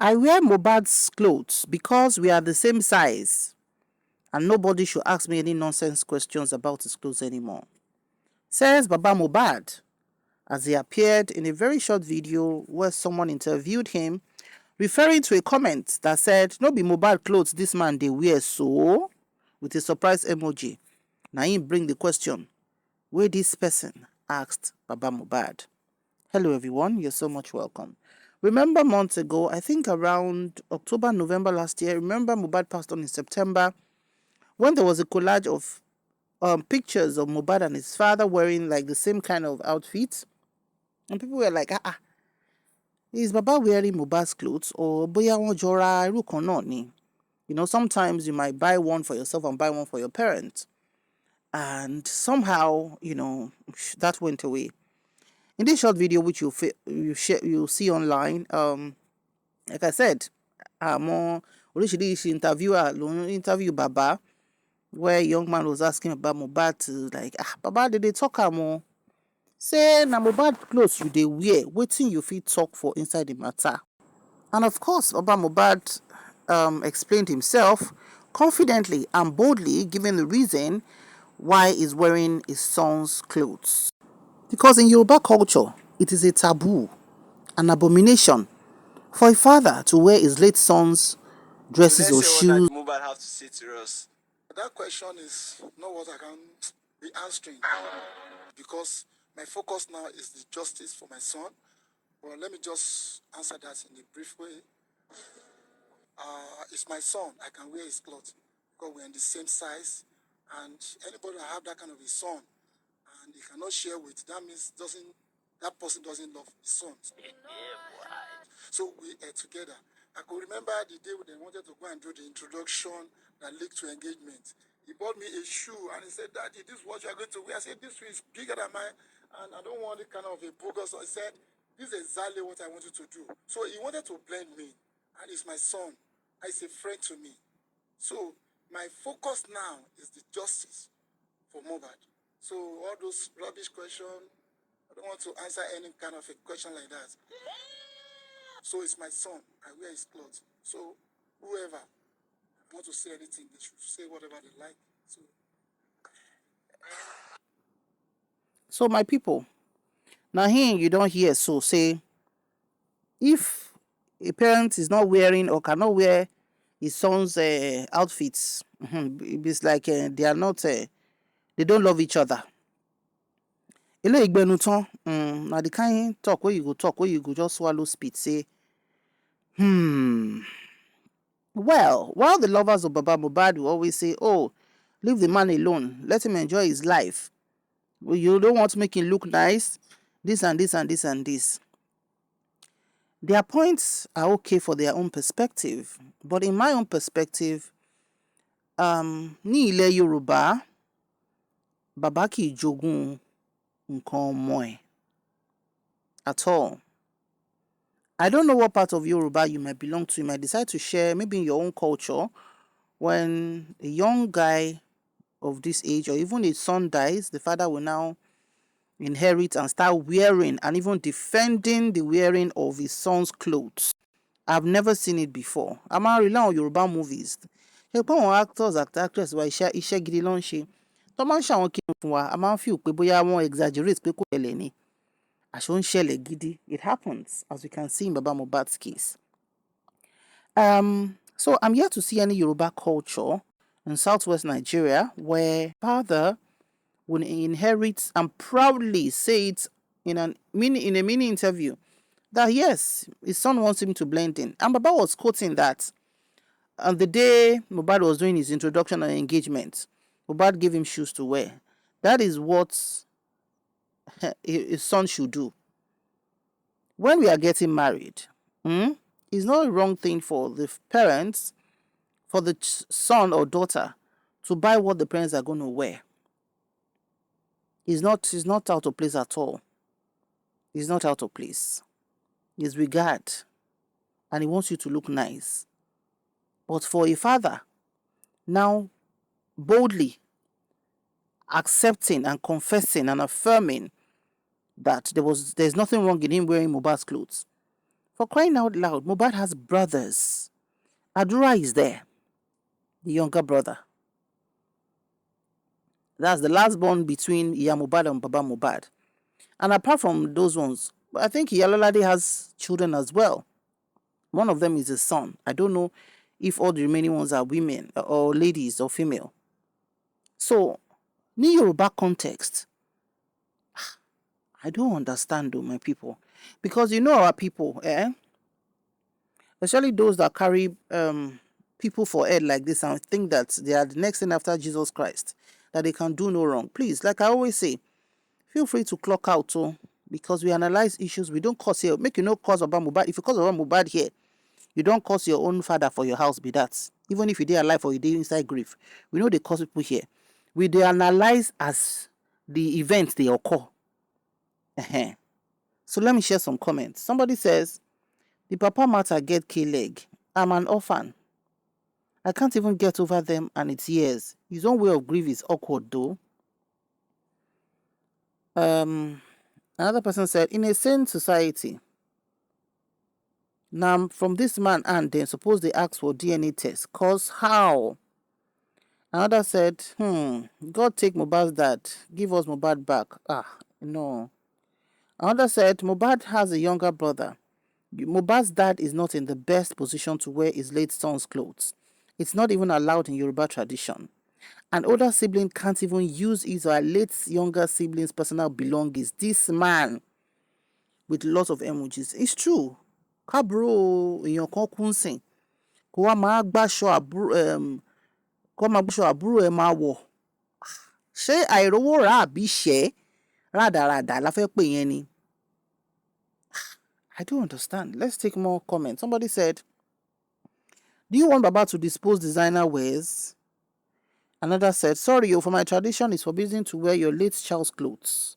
I wear Mohbad's clothes because we are the same size, and nobody should ask me any nonsense questions about his clothes anymore, says Baba Mohbad, as he appeared in a very short video where someone interviewed him, referring to a comment that said, "No be Mohbad clothes this man they wear so," with a surprise emoji. Now him bring the question, where this person asked Baba Mohbad. Hello everyone, you're so much welcome. Remember months ago, I think around October, November last year, remember Mohbad passed on in September, when there was a collage of pictures of Mohbad and his father wearing like the same kind of outfits, and people were like, is Baba wearing Mohbad's clothes or boya won jọra irú kan náà ni? You know, sometimes you might buy one for yourself and buy one for your parents. And somehow, that went away. In this short video, which you'll see online, like I said, more oríṣiríṣi interviewer ló interview Baba, where a young man was asking about Mohbad to like, Baba, did they talk more? Say, na Mohbad clothes you dey wear, wetin you fit talk for inside the matter? And of course, Baba Mohbad explained himself confidently and boldly, giving the reason why he's wearing his son's clothes. Because in Yoruba culture, it is a taboo, an abomination, for a father to wear his late son's dresses or shoes. Mohbad have to say to us. That question is not what I can be answering, because my focus now is the justice for my son. Well, let me just answer that in a brief way. It's my son. I can wear his clothes because we're in the same size, and anybody that have that kind of a son and he cannot share with, that means that person doesn't love his son. So we are together. I could remember the day when they wanted to go and do the introduction that led to engagement. He bought me a shoe and he said, "Daddy, this is what you are going to wear." I said, "This shoe is bigger than mine and I don't want it kind of a bogus." So I said, "This is exactly what I want you to do." So he wanted to blend me, and he's my son. And he's a friend to me. So my focus now is the justice for Mohbad. So all those rubbish questions, I don't want to answer any kind of a question like that. So it's my son. I wear his clothes. So whoever want to say anything, they should say whatever they like. So my people, now here you don't hear so say, if a parent is not wearing or cannot wear his son's outfits, it's like they are not, they don't love each other. Ele igbenu tan, na the kind talk where you go just swallow spit, say, well, while the lovers of Baba Mohbad will always say, "Oh, leave the man alone, let him enjoy his life. Well, you don't want to make him look nice, this and this and this and this." Their points are okay for their own perspective, but in my own perspective, ní ilẹ̀ Yorùbá, bàbá kì í jogún nǹkan ọmọ ẹ̀ at all. I don't know what part of Yoruba you might belong to. You might decide to share, maybe in your own culture, when a young guy of this age or even his son dies, the father will now inherit and start wearing and even defending the wearing of his son's clothes. I've never seen it before. I máa ń rí láwọn Yorùbá movies. Ṣé pé àwọn actors àti actresses wa iṣẹ́ gidi ló ń ṣe. Tó máa ń ṣàwọn kìnnìún fún wa, a máa ń feel pé bóyá wọ́n exaggerate pé kò ṣẹlẹ̀ ni. Àṣọ ń ṣẹlẹ̀ gidi. It happens, as we can see in Baba Mohbad's case. So I'm yet to see any Yoruba culture in southwest Nigeria where father will inherit and proudly say it in a mini interview that yes, his son wants him to blend in. And Baba was quoting that on the day Mohbad was doing his introduction and engagement, Mohbad gave him shoes to wear. That is what his son should do. When we are getting married, it's not a wrong thing for the parents, for the son or daughter, to buy what the parents are going to wear. It's not out of place at all. It's not out of place. It's regard, and he wants you to look nice. But for a father, now boldly accepting and confessing and affirming that there's nothing wrong in him wearing Mohbad's clothes, For crying out loud, Mohbad has brothers. Adura is there, the younger brother. That's the last born between Iya Mohbad and Baba Mohbad. And apart from those ones, I think Iyalolade has children as well. One of them is a son. I don't know if all the remaining ones are women or ladies or female. So, ní Yoruba context, I don't understand though, my people. Because you know our people, especially those that carry people for head like this and think that they are the next thing after Jesus Christ, that they can do no wrong. Please, like I always say, feel free to clock out too, because we analyze issues. We don't cause here. Make you no cause Baba Mohbad. If you cause Baba Mohbad here, you don't cause your own father for your house, be that. Even if you dey alive or you dey inside grief. We know they cause people here. We dey analyze as the events they occur. So let me share some comments. Somebody says, the papa matter get K-leg. I'm an orphan. I can't even get over them and it's years. His own way of grief is awkward though. Another person said, in a sane society, now from this man and then suppose they ask for DNA test. Cause how? Another said, God take Mohbad's dad. Give us Mohbad back. No. Another said, Mohbad has a younger brother. Mohbad's dad is not in the best position to wear his late son's clothes. It's not even allowed in Yoruba tradition. An older sibling can't even use his or her late younger sibling's personal belongings. This man, with lots of emojis. It's true. Kábúrò èèyàn kan kú ńsìn. Kó wá máa gbáṣọ àbúrò ẹ̀ máa wọ̀. Ṣé àìrówó rà àbí ṣẹ́ rádaràdà la fẹ́ pè yẹn ni? I don't understand. Let's take more comments. Somebody said, do you want Baba to dispose designer wares? Another said, sorry, for my tradition is forbidden to wear your late child's clothes.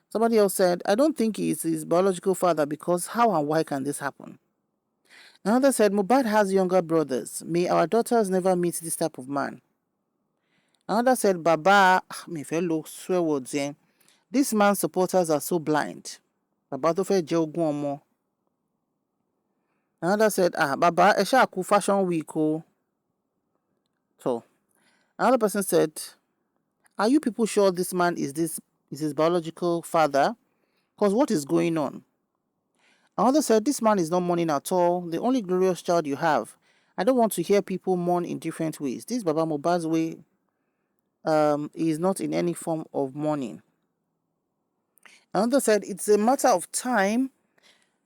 Somebody else said, I don't think he is his biological father because how and why can this happen? Another said, Mohbad has younger brothers. May our daughters never meet this type of man. Another said, Baba, my fellow swear words here. This man's supporters are so blind. Baba tó fẹ́ jẹ ogún ọmọ. Another said, Baba, ẹ ṣáà kú fashion week o. So, another person said, are you people sure this man is his biological father? Because what is going on? Another said, this man is not mourning at all. The only glorious child you have. I don't want to hear people mourn in different ways. This Baba Mohbad's way is not in any form of mourning. Another said, it's a matter of time.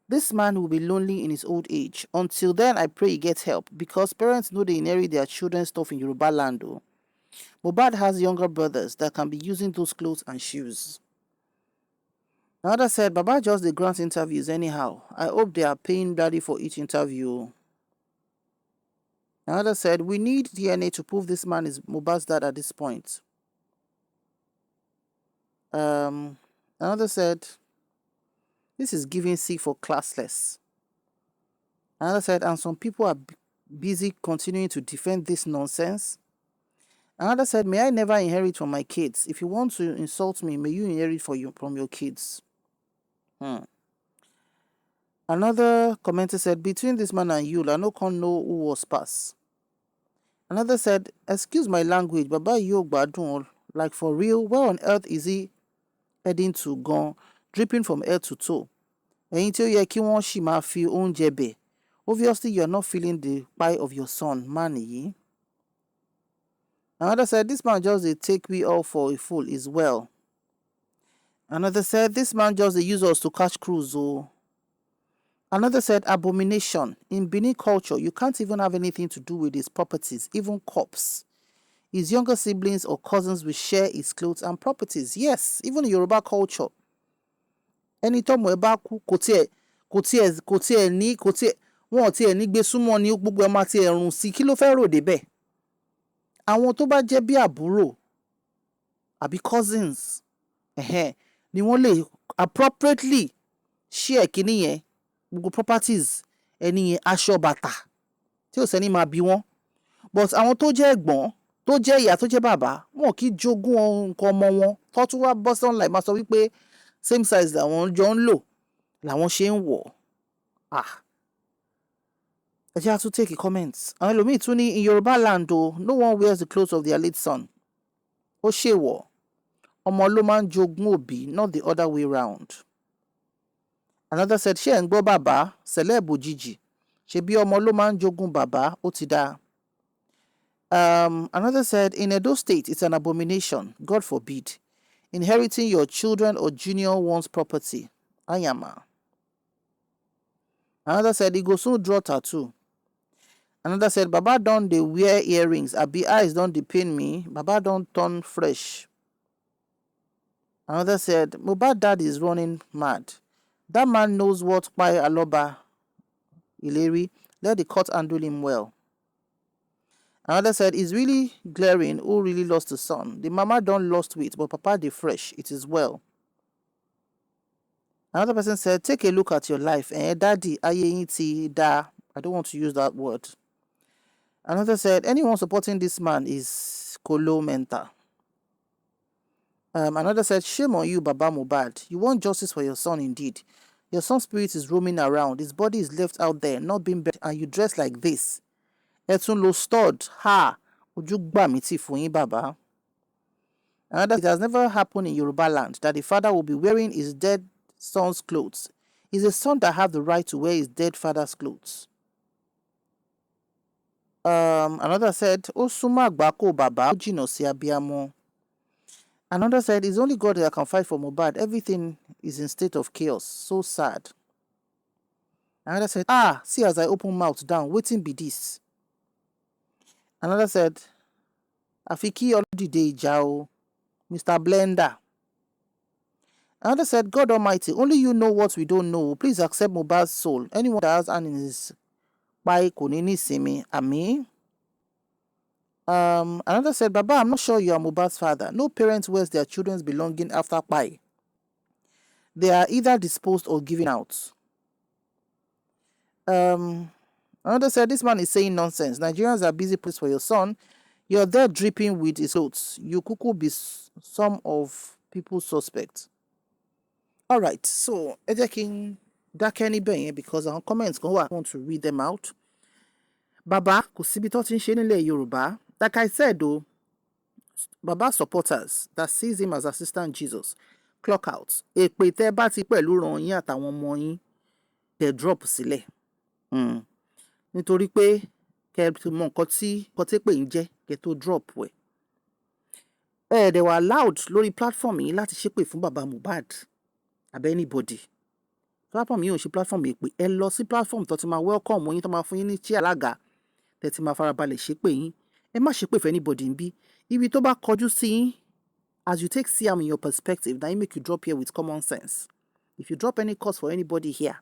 This man will be lonely in his old age. Until then, I pray he gets help because parents know they inherit their children's stuff in Yoruba land. Mohbad has younger brothers that can be using those clothes and shoes. Another said, Baba just the grant interviews anyhow. I hope they are paying daddy for each interview. Another said, we need DNA to prove this man is Mohbad's dad at this point. Another said, this is giving C for classless. Another said, and some people are busy continuing to defend this nonsense. Another said, may I never inherit from my kids. If you want to insult me, may you inherit from your kids. Another commenter said, between this man and you, I no can know who was pass. Another said, excuse my language, Baba yo gbadun, like for real, where on earth is he heading to gone, dripping from head to toe? Ẹ̀yin tí ó yẹ kí wọ́n ṣì máa fi oúnjẹ bẹ̀. Obviously, you're not feeling the pie of your son, man yìí. Another said, this man just they take we all for a fool is well. Another said, this man just they use us to catch cruise. Another said, abomination. In Benin culture, you can't even have anything to do with his properties, even corpse. His younger siblings or cousins will share his clothes and properties. Yes, even in Yoruba culture. Anytime ẹ bá kú, kò tiẹ̀ ní wọn ò tiẹ̀ ní gbé súnmọ́ ní gbogbo ẹ máa ti ẹ̀rùn sí kí ló fẹ́ rò débẹ̀. Àwọn tó bá jẹ́ bí àbúrò àbí cousins ni wọ́n lè appropriately share kíní yẹn gbogbo properties ẹni yẹn aṣọ bàtà tí ò sẹ́ni máa bí wọ́n. But àwọn tó jẹ́ ẹ̀gbọ́n tó jẹ́ ìyá tó jẹ́ bàbá wọn kì í jogún nǹkan ọmọ wọn tó tún wá bọ́ online máa sọ wípé same size làwọn jọ ń lò làwọn ṣe ń wọ̀. Ah, ẹ jẹ́ á tún take comments. Àwọn ẹlòmíì tún ní in Yoruba land o, no one wears the clothes of their late son. Ó ṣèwọ̀. Ọmọ ló máa ń jogún òbí, not the other way round. Another said, ṣé ẹ̀ ń gbọ́ bàbá, celeb òjijì. Ṣebí ọmọ ló máa ń jogún bàbá, ó ti dáa. Another said, in Edo State, it's an abomination. God forbid. Inheriting your children or junior one's property. Ayama. Another said, he go soon draw tattoo. Another said, Baba don dey wear earrings. Abi eyes don dey pain me. Baba don turn fresh. Another said, Mohbad dad is running mad. That man knows what Pai Aloba Ileri. Let the court handle him well. Another said, it's really glaring who really lost the son. The mama don't lost weight, but papa dey fresh. It is well. Another person said, take a look at your life. Daddy, aye yin ti da. I don't want to use that word. Another said, anyone supporting this man is colo mental. Another said, shame on you, Baba Mohbad. You want justice for your son indeed. Your son's spirit is roaming around. His body is left out there, not being buried, and you dress like this. Etun lo stud. Ha! Ojú gbà mí tì fún yín, Baba. Another, it has never happened in Yoruba land that the father will be wearing his dead son's clothes. It's the son that have the right to wear his dead father's clothes. Another said, ó súnmọ́ àgbákò bàbá, ó jìnnà sí abiyamọ. Another said, it's only God that can fight for Mohbad. Everything is in state of chaos. So sad. Another said, see as I open mouth down, wetin be this? Another said, àfi kí ọlọ́dìde ìjà o, Mr. Blender. Another said, God Almighty, only you know what we don't know. Please accept Mohbad's soul. Anyone that has hand in his pai kò ní nísinmi. Àmín. Another said, Baba, I'm not sure you are Mohbad's father. No parent wears their children's belonging after pai. They are either disposed or given out. Another said, this man is saying nonsense. Nigerians are busy place for your son. You're there dripping with his clothes. You kuku be some of people's suspects. All right, so ẹ jẹ́ kí n dákẹ́ níbẹ̀ yẹn because our comments kan wà. I want to read them out. Baba kò síbi tó ti ń ṣe nílẹ̀ Yorùbá. Like I said though, Baba supporters that sees him as assistant Jesus clock out. Èpè tẹ́ bá ti pẹ̀lú ran yín àtàwọn ọmọ yín tẹ́ drop sílẹ̀. Nítorí pé kẹ́ mọ nǹkan tí pè ń jẹ́ kẹ́ tó drop ẹ̀. They were allowed lórí platform yìí láti ṣépè fún Baba Mohbad àbẹ́ anybody. Platform yìí ò ṣe platform èpè. Ẹ lọ sí platform tó ti máa welcome yín tó máa fún yín ní chair alága tẹ́ ti máa farabalẹ̀ ṣépè yín. Ẹ má ṣépè for anybody níbí. Ibi tó bá kọjú sí yín, as you take see am in your perspective, that make you drop here with common sense. If you drop any cause for anybody here,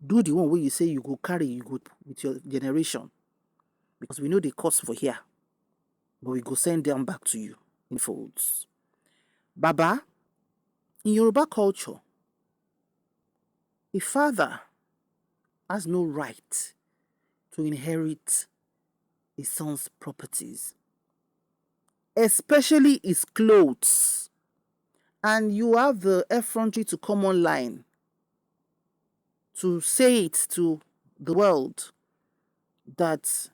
do the one where you say you go carry, you go with your generation. Because we know the cause for here. But we go send them back to you in folds. Baba, in Yoruba culture, a father has no right to inherit his son's properties, especially his clothes. And you have the effrontery to come online to say it to the world that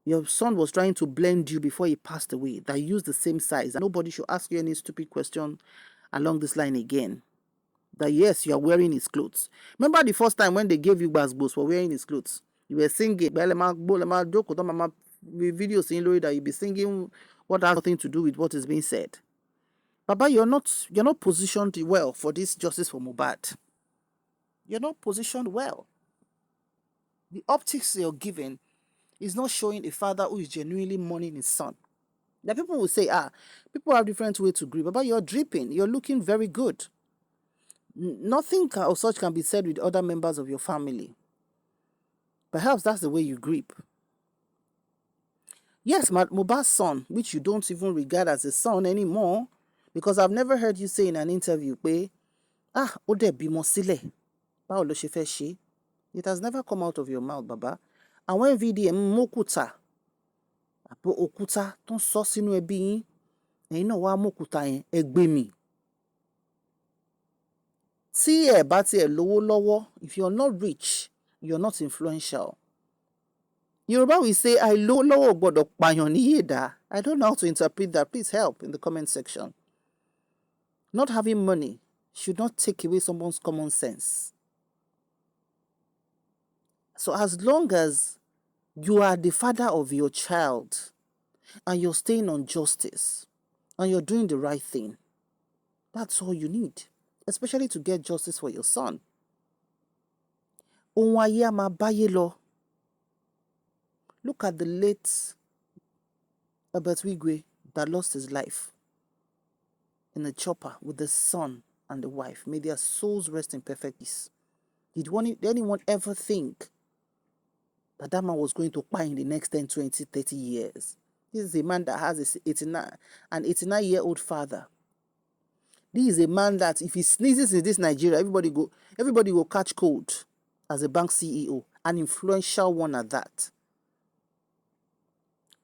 your son was trying to blend you before he passed away, that you use the same size, and nobody should ask you any stupid question along this line again. That yes, you are wearing his clothes. Remember the first time when they gave you Basbos for wearing his clothes? You were singing, video saying that you be singing what has nothing to do with what is being said. Baba, you're not positioned well for this justice for Mohbad. You're not positioned well. The optics you're giving is not showing a father who is genuinely mourning his son. Now people will say, people have different ways to grieve. Baba, you're dripping. You're looking very good. Nothing of such can be said with other members of your family. Perhaps that's the way you grieve. Yes, Mohbad's son, which you don't even regard as a son anymore, because I've never heard you say in an interview, pé, ó dẹ̀ bímọ sílẹ̀. Báwo ló ṣe fẹ́ ṣe? It has never come out of your mouth, Baba. And when VDM mókúta, àbò òkúta tó ń sọ sínú ẹbí yín, ẹ̀yin náà wá mókúta yẹn, ẹ gbé mì. Tí ẹ bá tiẹ̀ lówó lọ́wọ́, if you're not rich, you're not influential. Yoruba will say, àìlówó lọ́wọ́ ò gbọ́dọ̀ pààyàn níyèdá. I don't know how to interpret that. Please help in the comment section. Not having money should not take away someone's common sense. So as long as you are the father of your child and you're staying on justice and you're doing the right thing, that's all you need, especially to get justice for your son. Ohun ayé á máa báyé lọ. Look at the late Herbert Wigwe that lost his life in a chopper with the son and the wife. May their souls rest in perfect peace. Did anyone ever think that man was going to die in the next 10, 20, 30 years? This is a man that has an 89-year-old father. This is a man that if he sneezes in this Nigeria, everybody will catch cold as a bank CEO, an influential one at that.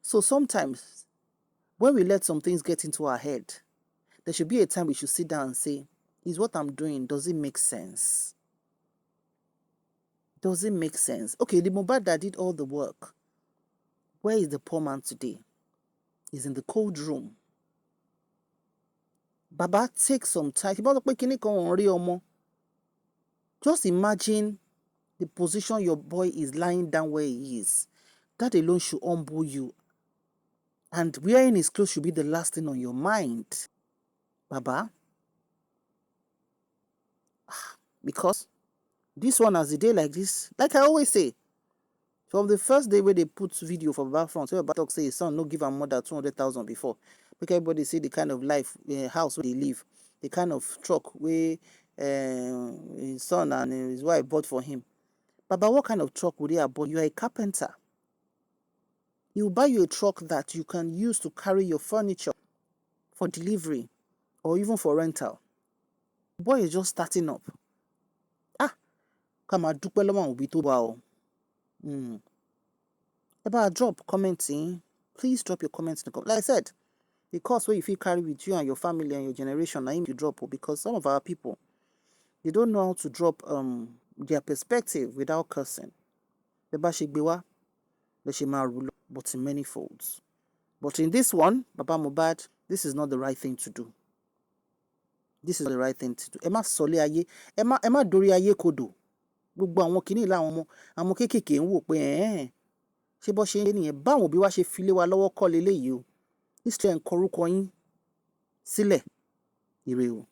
So sometimes when we let some things get into our head, there should be a time we should sit down and say, is what I'm doing, does it make sense? Does it make sense? Okay, the Mohbad that did all the work, where is the poor man today? He's in the cold room. Baba, take some time. Just imagine the position your boy is lying down where he is. That alone should humble you. And wearing his clothes should be the last thing on your mind. Baba. Because this one, as a day like this, like I always say, from the first day where they put video for Baba front, where Baba talk say his son no give him more than 200,000 before. Make everybody see the kind of life, house where they live, the kind of truck where his son and his wife bought for him. Baba, what kind of truck would he have bought? You are a carpenter. He will buy you a truck that you can use to carry your furniture for delivery or even for rental. The boy is just starting up. Come on, dúpẹ́ lọ́wọ́ àwọn òbí tó wà o. Drop comments in. Please drop your comments in the comment. Like I said, the course where you feel carry with you and your family and your generation, now you drop, because some of our people, they don't know how to drop their perspective without cursing. But in many folds. But in this one, Baba Mohbad, this is not the right thing to do. This is not the right thing to do. Ẹ má sọlé ayé, ẹ má dorí ayé kodò. Gbogbo àwọn kìíní làwọn ọmọ kéékèèké ń wò pé ṣé bó ṣe ń nìyẹn, báwọn òbí wa ṣe fi lé wa lọ́wọ́ kọ́ leléyìí o. History ń kọrúkọ yín sílẹ̀. Ire o.